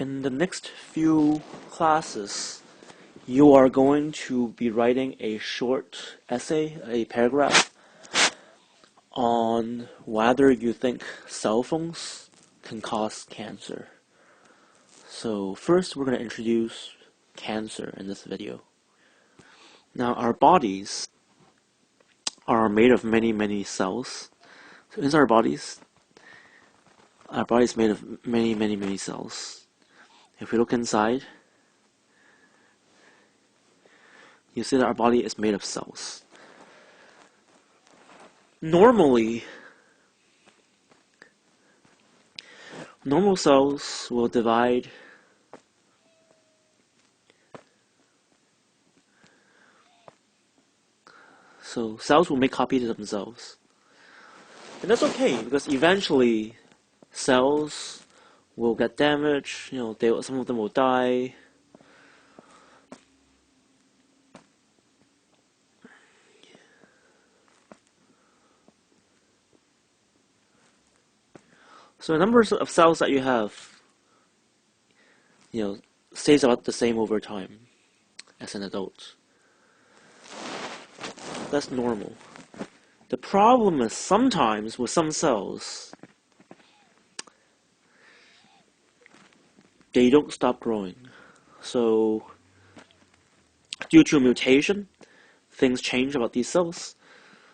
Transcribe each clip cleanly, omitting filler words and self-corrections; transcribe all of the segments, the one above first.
In the next few classes, you are going to be writing a short essay, a paragraph, on whether you think cell phones can cause cancer. So first, we're going to introduce cancer in this video. Now, our bodies are made of many cells. So inside our bodies made of many cells. If we look inside, you see that our body is made of cells. Normally, normal cells will divide so cells will make copies of themselves. And that's okay, because eventually cells will get damaged, some of them will die. So the numbers of cells that you have, stays about the same over time as an adult. That's normal. The problem is sometimes with some cells, they don't stop growing. So due to a mutation, things change about these cells.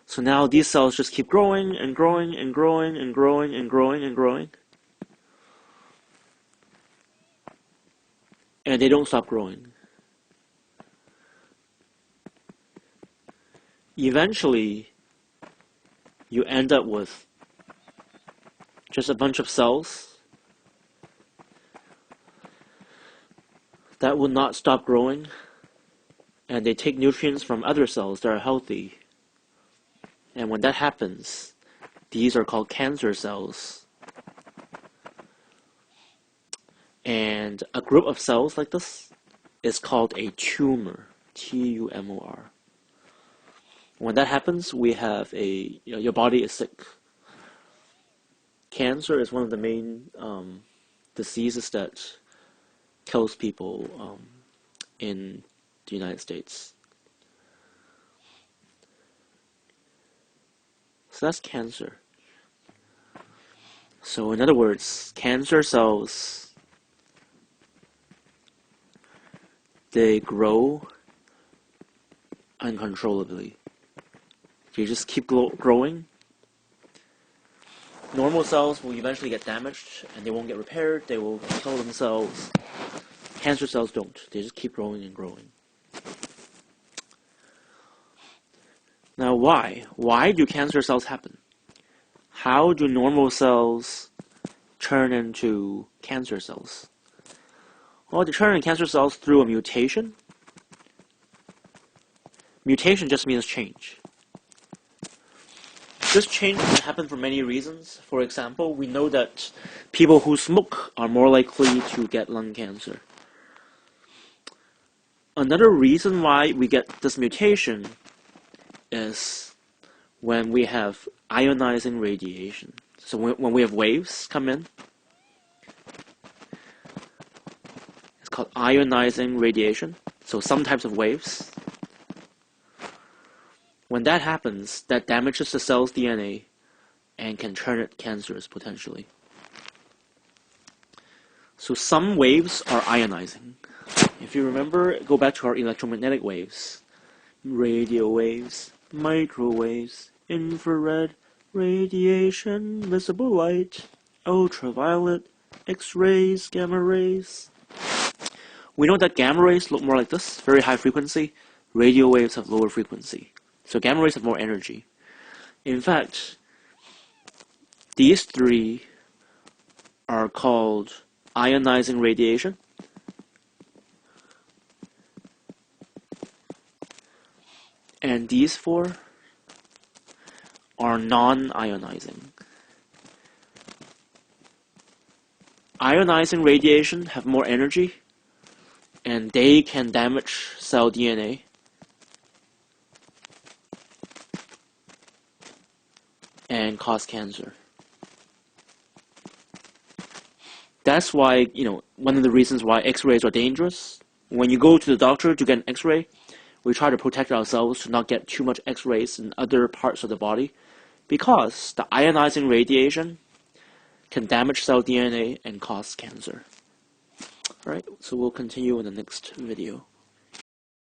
So now these cells just keep growing and growing and growing and growing and growing and growing. And they don't stop growing. Eventually, you end up with just a bunch of cells that will not stop growing, and they take nutrients from other cells that are healthy. And when that happens, these are called cancer cells. And a group of cells like this is called a tumor, T-U-M-O-R. When that happens, we have your body is sick. Cancer is one of the main diseases that kills people in the United States. So that's cancer. So in other words, cancer cells, they grow uncontrollably. They just keep growing. Normal cells will eventually get damaged and they won't get repaired. They will kill themselves. Cancer cells don't. They just keep growing and growing. Now why? Why do cancer cells happen? How do normal cells turn into cancer cells? Well, they turn into cancer cells through a mutation. Mutation just means change. This change can happen for many reasons. For example, we know that people who smoke are more likely to get lung cancer. Another reason why we get this mutation is when we have ionizing radiation. So when we have waves come in, it's called ionizing radiation. So some types of waves. When that happens, that damages the cell's DNA and can turn it cancerous potentially. So some waves are ionizing. If you remember, go back to our electromagnetic waves. Radio waves, microwaves, infrared, radiation, visible light, ultraviolet, X-rays, gamma rays. We know that gamma rays look more like this, very high frequency. Radio waves have lower frequency. So gamma rays have more energy. In fact, these three are called ionizing radiation, and these four are non-ionizing. Ionizing radiation have more energy, and they can damage cell DNA. And cause cancer. That's why, one of the reasons why X-rays are dangerous. When you go to the doctor to get an X-ray, we try to protect ourselves to not get too much X-rays in other parts of the body, because the ionizing radiation can damage cell DNA and cause cancer. Alright, so we'll continue in the next video.